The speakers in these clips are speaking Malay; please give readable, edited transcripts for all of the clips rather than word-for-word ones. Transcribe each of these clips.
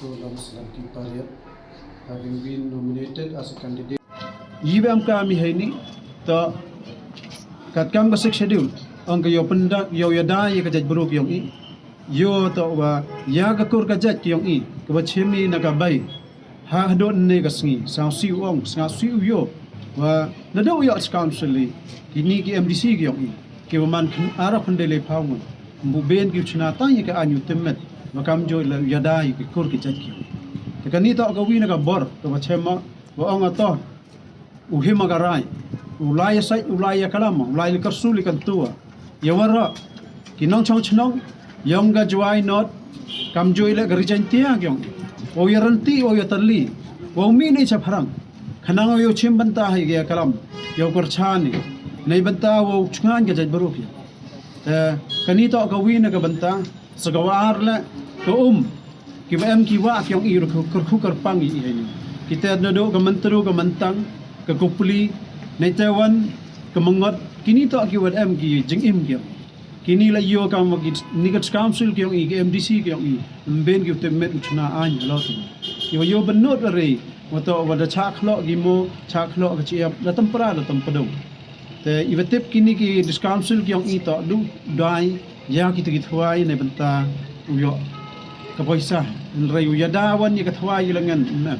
Lama Secretariat, having been nominated as a candidate. Jibam kami hari ni tak kat kam basik schedule ang kayo pendak yo yada ye kajat buruk yang i yo tak wa ya ka kur kajat yang i ke bachemi na ka bai ha don ne ka sngi sang si ong sang si yo wa na do yo council kini ki MDC yang i ke man ara pendele paung bu ben ki chuna ta ye ka anyu temet wa kam jo la yada ye kur kajat ki ke ni tak ka wi na ka bor ke bachema wa ong ato uhima garai ulaya sai ulaya kalama ulaya karsuli kan tua yawara kinong chong chnong yong ga juai not kam joi le garijantia gyong o yaranti o yatali o mini chapharang khanang yo chim banta hai ge kalam yo korchani nei banta wo chungan ge jaj baruk ya kani to ka wina ka banta sagawar le ko ki em ki wa kyong i kur pang i hai kita nado ka mantru ka mantang ke kupli nei Taiwan ke mengot kini tak ki em ki jingim ki kini la yo kam ki nigat council ki i MDC ki i ben ki temet uchna an lo tu yo benot re wato wada chaklo gi mo chaklo ka chiap la tempra la tempadong te iwetep kini ki council ki i to du dai ya ki ti thwai nei benta yo ka poisa rei yadawan ni ka thwai langan na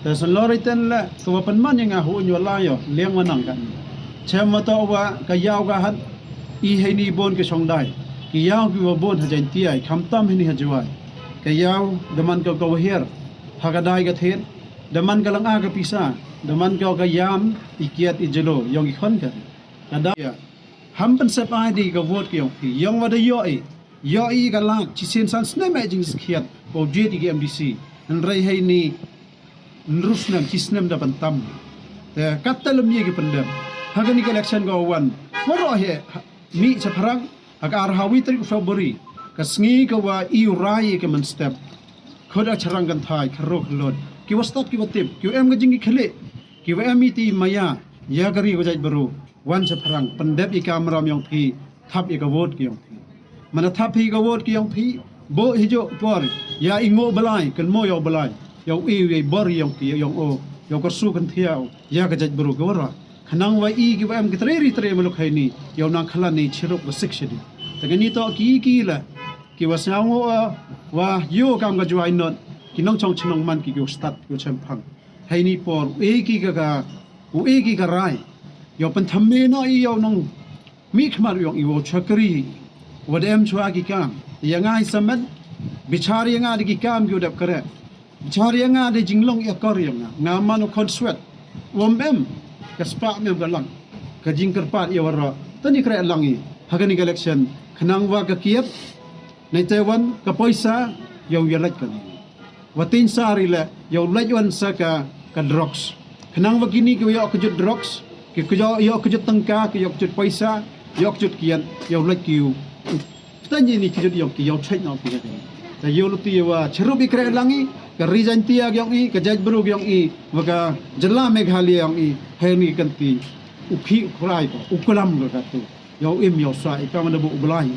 แต่สลอริเตนละตัวเป็นมันยังไงหัวอยู่ลายเลี้ยงมันนั่งกันเชื่อมาตัวว่ากะยาวกะหัดอีให้นี่บนกะชงได้กะยาวกี่ว่าบนหาใจตีไอคำตั้มให้นี่หาจวยกะยาวเดมันก็กะเฮียร์หากะได้กะเทนเดมันกะลังอากะพิซาเดมันก็กะยามอีเกียดอีเจโลยองอีคนกันกะได้ฮัมเป็นเซปไอดีกะโหวตกะยองที่ยองว่าได้ย่อยกะลากที่เซนซันสเนมจิงสเคียดโอเจดีกะ MDC อันไรให้นี่Rusnam kisnam da bantam ya katalum ye ki pendam hagani election go wan waro he mi chaparang agar hawi tarik February kasngi ka wa i rai ke man step khoda charang kan thai kharok lod ki wastat ki watip ki em ga jingi khale ki wa amiti maya ya gari go jai baru wan chaparang pendap i kamera myong thi thap i ka vote ki yong thi mana thap hi ka vote ki yong thi bo hijo por ya ingo balai kan mo yo balai yang i bor yang ki yang o yang kersu kan thiau ya ka jaj buru ka wara khanang wa i ki am ki tre maluk hai ni yang nang khala ni chiruk ba section ta ni to ki la ki wa sang o wa yo kam ga juai not ki nong chong chnong man ki yo start yo chem phang hai ni por ki ka rai yo pan thamme no i yo nong mi khmar yo i wo chakri wadem chwa ki kam yang ai samat bichari yang ada ki kam yo dap kare Cari yang ada jinglong ya koryang ngaman o konswet wom kaspa mem galang ka jingkerpat ya wara tani kra langi hagani election khanang wa ka kiep nei Taiwan ka poisa yo yalak kan watin sari la yo lajwan sa ka drugs khanang wa kini ko yo ka jut drugs ki ko yo ka jut tangka ki yo ka jut poisa yo ka jut kian yo laj kiu tani ni ki jut yo ki yo chait na ki ta yo luti wa cherubi kra langi ka Rijantia gyong i ka Jajbru gyong i waka Jala Meghalaya gyong i heni kanti uphi khrai ko ukulam lo ka tu yo im yo sa ipamana bu ublai